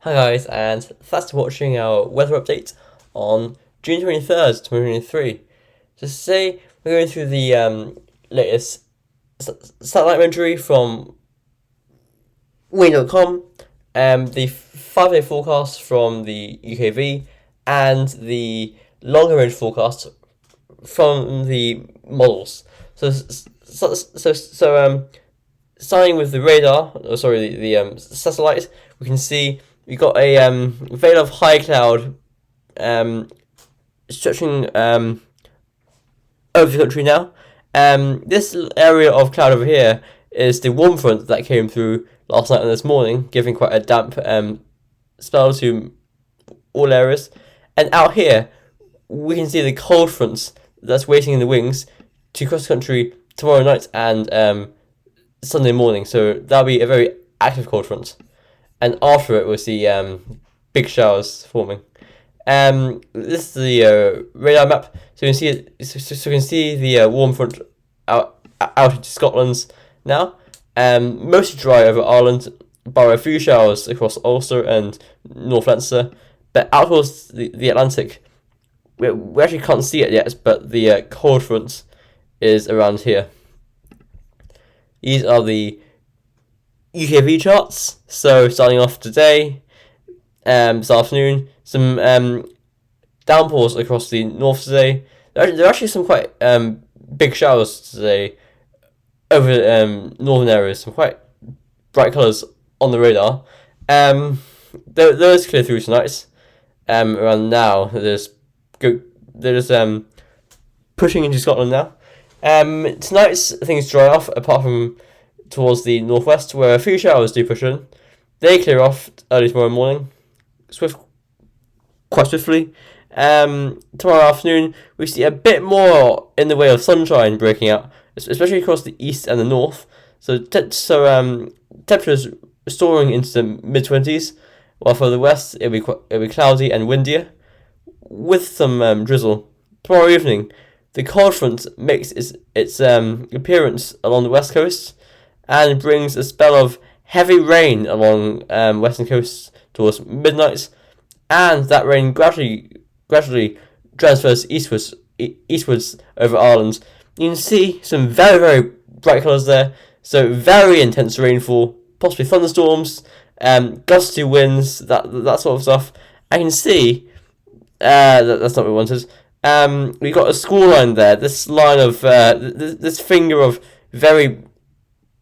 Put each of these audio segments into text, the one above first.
Hi guys, and thanks for watching our weather update on June 23rd, 2023. So today we're going through the latest satellite imagery from Wind.com, the 5-day forecast from the UKV, and the longer range forecast from the models. Starting with the radar, the satellite, we can see we've got a veil of high cloud stretching over the country now. This area of cloud over here is the warm front that came through last night and this morning, giving quite a damp spell to all areas. And out here, we can see the cold fronts that's waiting in the wings to cross the country tomorrow night and Sunday morning. So that'll be a very active cold front. And after it, we'll see big showers forming. This is the radar map. So you can see the warm front out into Scotland now. Mostly dry over Ireland, bar a few showers across Ulster and North Leinster. But out towards the Atlantic, we actually can't see it yet, but the cold front is around here. These are the UKV charts. So starting off today, this afternoon, some downpours across the north today. There are actually some quite big showers today over northern areas. Some quite bright colours on the radar. Those clear through tonight. Around now, they're just pushing into Scotland now. Tonight's things dry off, apart from towards the northwest, where a few showers do push in. They clear off early tomorrow morning, quite swiftly. Tomorrow afternoon, we see a bit more in the way of sunshine breaking out, especially across the east and the north. So temperatures soaring into the mid-20s, while for the west it'll be cloudy and windier, with some drizzle. Tomorrow evening, the cold front makes its appearance along the west coast and brings a spell of heavy rain along western coast towards midnight, and that rain gradually transfers eastwards over Ireland. You can see some very, very bright colours there, so very intense rainfall, possibly thunderstorms, gusty winds, that sort of stuff. I can see that's not what we wanted. We've got a score line there. This line of this finger of very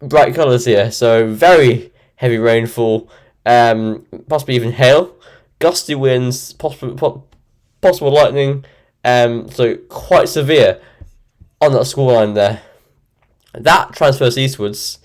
bright colours here. So very heavy rainfall, possibly even hail, gusty winds, possible lightning. So quite severe on that score line there. That transfers eastwards,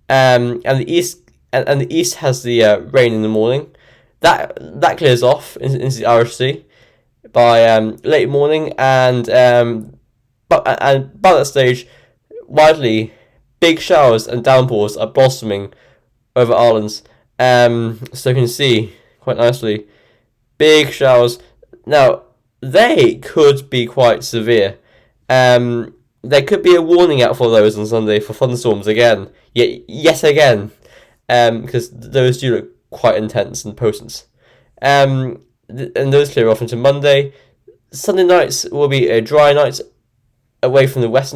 and the east has the rain in the morning. That clears off into the Irish Sea by late morning, and by that stage, widely big showers and downpours are blossoming over Ireland. So you can see quite nicely big showers. Now they could be quite severe. There could be a warning out for those on Sunday for thunderstorms again, yet again, because those do look quite intense and potent. And those clear off into Monday. Sunday nights will be a dry night away from the west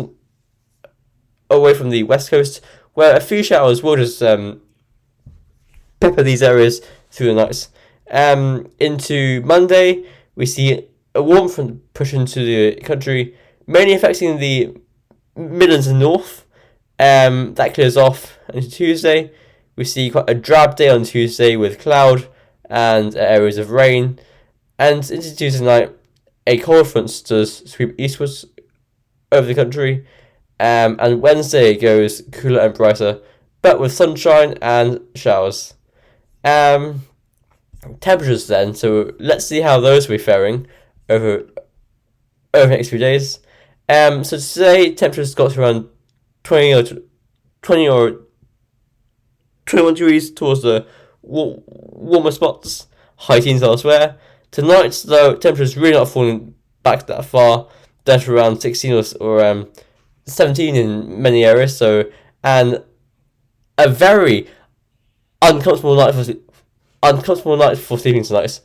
coast, where a few showers will just pepper these areas through the nights. Into Monday, we see a warm front push into the country, mainly affecting the Midlands and North. That clears off into Tuesday. We see quite a drab day on Tuesday with cloud and areas of rain. And into Tuesday night, a cold front does sweep eastwards over the country. And Wednesday goes cooler and brighter, but with sunshine and showers. Temperatures then, so let's see how those will be faring over the next few days. So today temperatures got to around 20 or 21 degrees towards the warmer spots, high teens elsewhere. Tonight, though, temperatures really not falling back that far, down to around 16 or 17 in many areas. So, and a very uncomfortable night uncomfortable nights before sleeping tonight.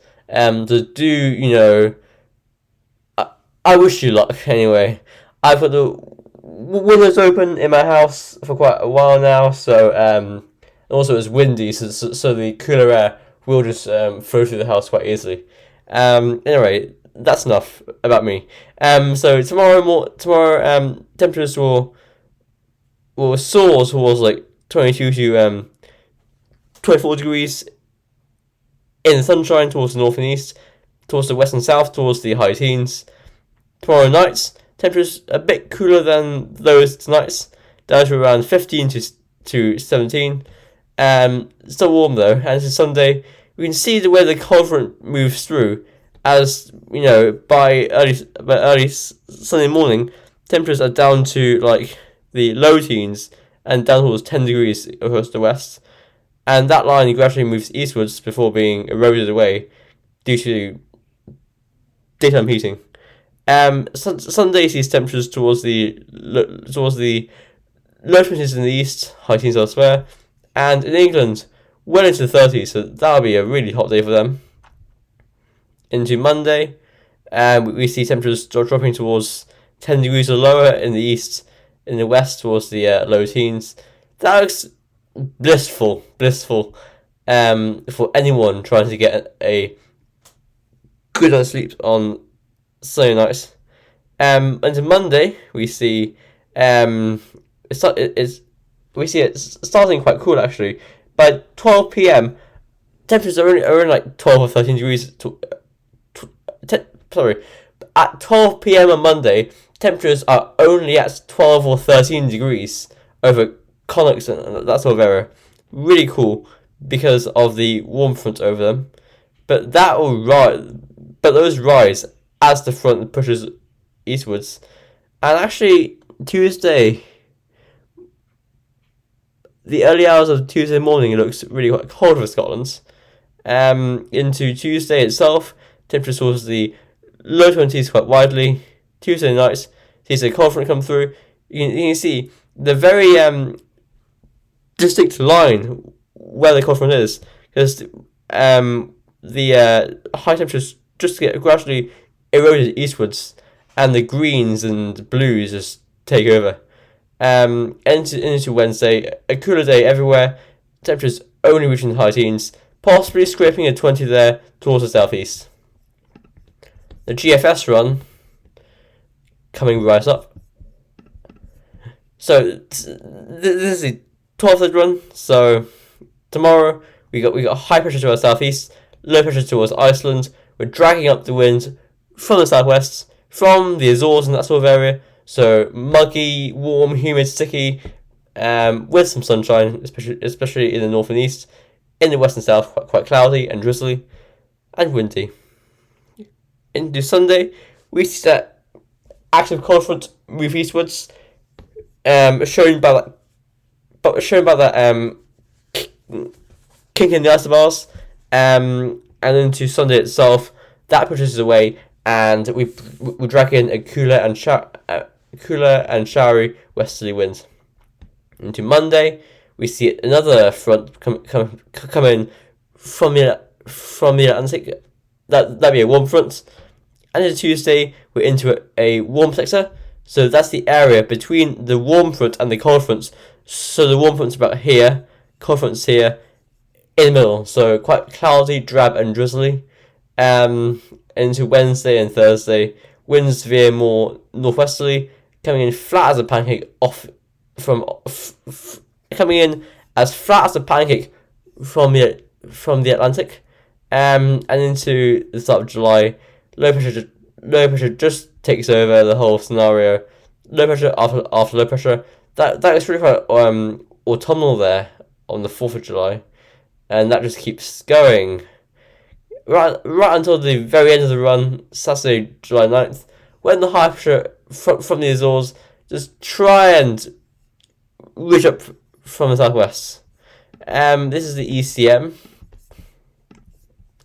I wish you luck anyway. I've got the windows open in my house for quite a while now, so also it's windy, so the cooler air will just flow through the house quite easily. Anyway, that's enough about me. So tomorrow temperatures will soar towards like 22 to 24 degrees in the sunshine towards the north and east, towards the west and south towards the high teens. Tomorrow nights, temperatures a bit cooler than those tonight's, down to around 15 to 17. Still warm though, and this is Sunday. We can see the way the cold front moves through, as by early Sunday morning, temperatures are down to like the low teens and down towards 10 degrees across the west, and that line gradually moves eastwards before being eroded away due to daytime heating. Sunday sees temperatures towards the low 20s in the east, high teens elsewhere, and in England, well into the 30s, so that'll be a really hot day for them. Into Monday, we see temperatures dropping towards 10 degrees or lower in the east, in the west towards the low teens. That looks blissful for anyone trying to get a good night's sleep on Sunday night. Into Monday, we see we see it starting quite cool actually. By 12 p.m, temperatures are only like 12 or 13 degrees. At 12 p.m. on Monday, temperatures are only at 12 or 13 degrees over Connacht and that sort of area. Really cool because of the warm front over them. But those rise as the front pushes eastwards. And actually, Tuesday, the early hours of Tuesday morning, it looks really quite cold for Scotland. Into Tuesday itself, temperatures towards the low 20s quite widely. Tuesday nights, sees a cold front come through. You can see the very distinct line where the cold front is, because the high temperatures just get gradually eroded eastwards, and the greens and blues just take over. Into Wednesday, a cooler day everywhere, temperatures only reaching the high teens, possibly scraping a 20 there towards the southeast. The GFS run coming right up. So this is the 12th run. So tomorrow we got high pressure to our southeast, low pressure towards Iceland. We're dragging up the wind from the southwest, from the Azores and that sort of area. So muggy, warm, humid, sticky, with some sunshine, especially in the north and east. In the west and south, quite cloudy and drizzly and windy. Into Sunday, we see that active cold front move eastwards, shown by that kink in the isobars, and into Sunday itself, that pushes us away, and we drag in a cooler and showery westerly wind. Into Monday, we see another front come in from the Atlantic. That'd be a warm front. And into Tuesday, we're into a warm sector. So that's the area between the warm front and the cold fronts. So the warm front's about here, cold front's here, in the middle. So quite cloudy, drab and drizzly. Into Wednesday and Thursday, winds veer more northwesterly, coming in flat as a pancake coming in as flat as a pancake from the Atlantic. And into the start of July, low pressure just takes over the whole scenario. Low pressure after low pressure. That is really quite autumnal there on the 4th of July, and that just keeps going right until the very end of the run, Saturday, July 9th, when the high pressure from the Azores just try and reach up from the southwest. This is the ECM.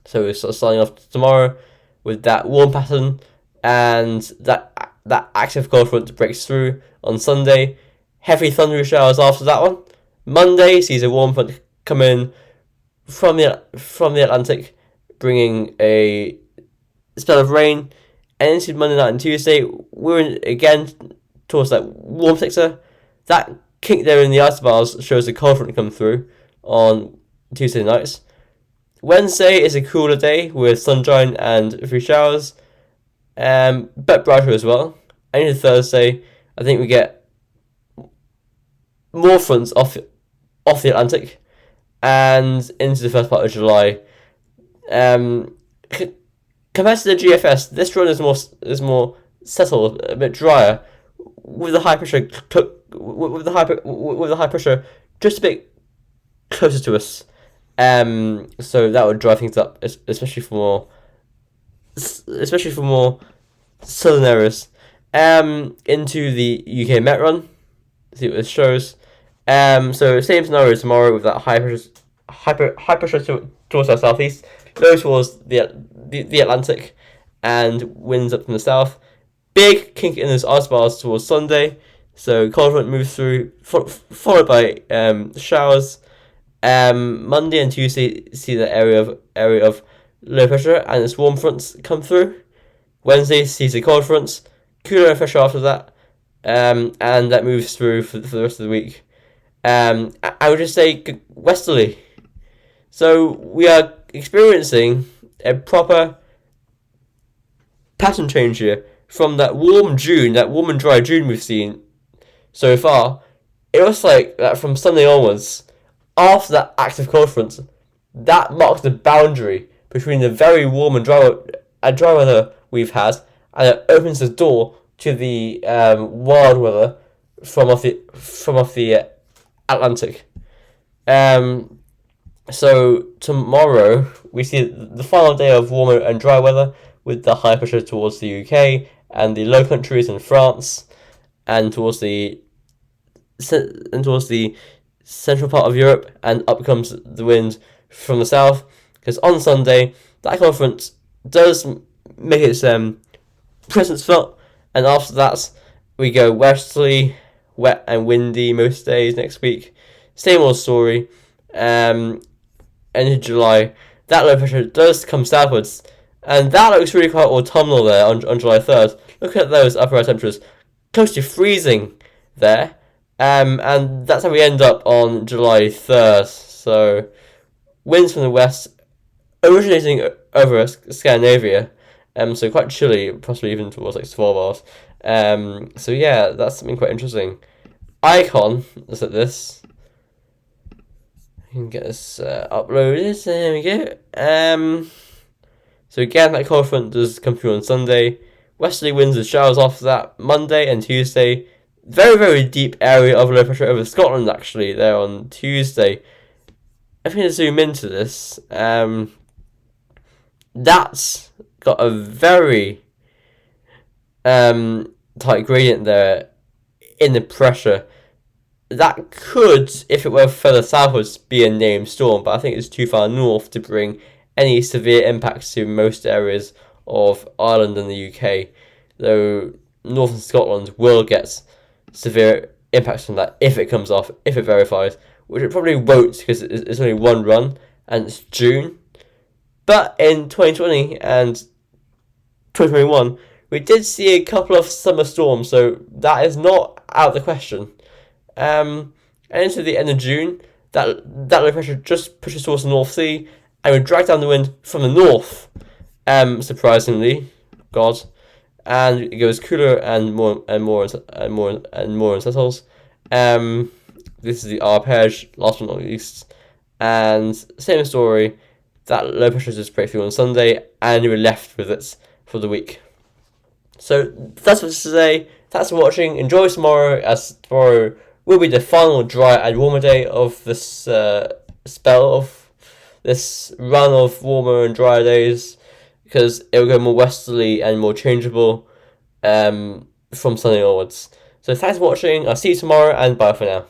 So we're sort of starting off tomorrow with that warm pattern, and that active cold front breaks through on Sunday. Heavy thundery showers after that one. Monday sees a warm front come in from the Atlantic, bringing a spell of rain, and into Monday night and Tuesday, we're again towards that warm sector. That kink there in the isobars shows the cold front come through on Tuesday nights. Wednesday is a cooler day with sunshine and a few showers, but brighter as well. And into Thursday, I think we get more fronts off the Atlantic, and into the first part of July. Compared to the GFS, this run is more settled, a bit drier, with the high pressure with the high pressure just a bit closer to us. So that would drive things up, especially for more southern areas. Into the UK Met run, see what this shows. So same scenario tomorrow with that high pressure towards our southeast, low towards the Atlantic, and winds up from the south. Big kink in those isobars towards Sunday, so cold front moves through, followed by showers. Monday and Tuesday see the area of low pressure and its warm fronts come through. Wednesday sees the cold fronts, cooler and fresher after that, and that moves through for the rest of the week. I would just say westerly. So we are experiencing a proper pattern change here from that warm and dry June we've seen so far. It looks like that from Sunday onwards, after that active cold front, that marks the boundary between the very warm and dry weather we've had, and it opens the door to the wild weather from off the Atlantic. So tomorrow we see the final day of warmer and dry weather, with the high pressure towards the UK and the Low Countries and France, and towards the central part of Europe, and up comes the wind from the south. Because on Sunday, that cold front does make its presence felt, and after that we go westerly, wet and windy most days next week. Same old story. End of July, that low pressure does come southwards, and that looks really quite autumnal there on July 3rd. Look at those upper air temperatures, close to freezing there. And that's how we end up on July 3rd. So, winds from the west originating over Scandinavia, so quite chilly, possibly even towards like 12 hours. So yeah, that's something quite interesting. Icon, let's at this. I can get this uploaded, there we go. So again, that cold front does come through on Sunday. Westerly winds and showers after that, Monday and Tuesday. Very, very deep area of low pressure over Scotland, actually, there on Tuesday. If we zoom into this, that's got a very tight gradient there in the pressure. That could, if it were further southwards, be a named storm, but I think it's too far north to bring any severe impacts to most areas of Ireland and the UK, though northern Scotland will get severe impacts from that if it comes off, if it verifies, which it probably won't because it's only one run and it's June. But in 2020 and 2021, we did see a couple of summer storms, so that is not out of the question. And into the end of June, that low pressure just pushes towards the North Sea, and we drag down the wind from the north. Surprisingly, God, and it goes cooler and more and settles. This is the arpege, last but not least, and same story. That low pressure just break through on Sunday, and you were left with it for the week. So that's what today. Thanks for watching. Enjoy tomorrow, as tomorrow will be the final dry and warmer day of this spell of this run of warmer and drier days, because it will go more westerly and more changeable from Sunday onwards. So thanks for watching. I'll see you tomorrow, and bye for now.